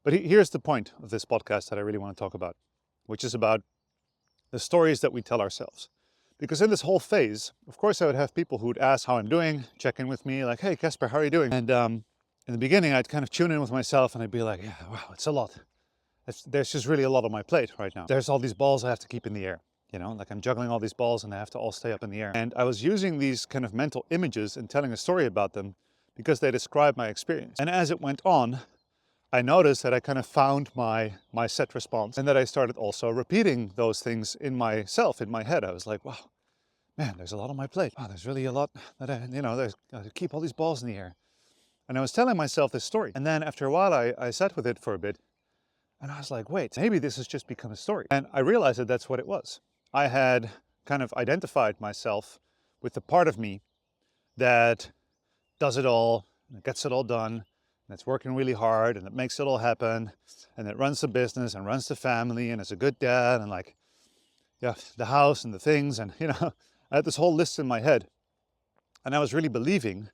But here's the point of this podcast that I really want to talk about, which is about the stories that we tell ourselves. Because in this whole phase, of course, I would have people who would ask how I'm doing, check in with me, like, hey, Kasper, how are you doing? And in the beginning, I'd kind of tune in with myself and I'd be like, yeah, wow, it's a lot. There's just really a lot on my plate right now. There's all these balls I have to keep in the air. You know, like I'm juggling all these balls and they have to all stay up in the air. And I was using these kind of mental images and telling a story about them because they describe my experience. And as it went on, I noticed that I kind of found my set response, and that I started also repeating those things in myself, in my head. I was like, wow, man, there's a lot on my plate. Wow, there's really a lot that there's got to keep all these balls in the air. And I was telling myself this story. And then after a while, I sat with it for a bit and I was like, wait, maybe this has just become a story. And I realized that that's what it was. I had kind of identified myself with the part of me that does it all, and gets it all done, and it's working really hard, and it makes it all happen, and it runs the business and runs the family, and is a good dad, and like, yeah, the house and the things, and I had this whole list in my head, and I was really believing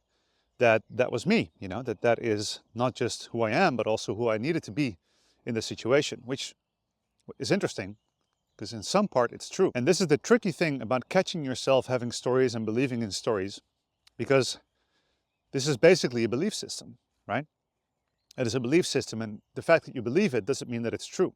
that that was me, that that is not just who I am, but also who I needed to be in the situation, which is interesting, because in some part it's true. And this is the tricky thing about catching yourself having stories and believing in stories, because this is basically a belief system, right? It is a belief system, and the fact that you believe it doesn't mean that it's true.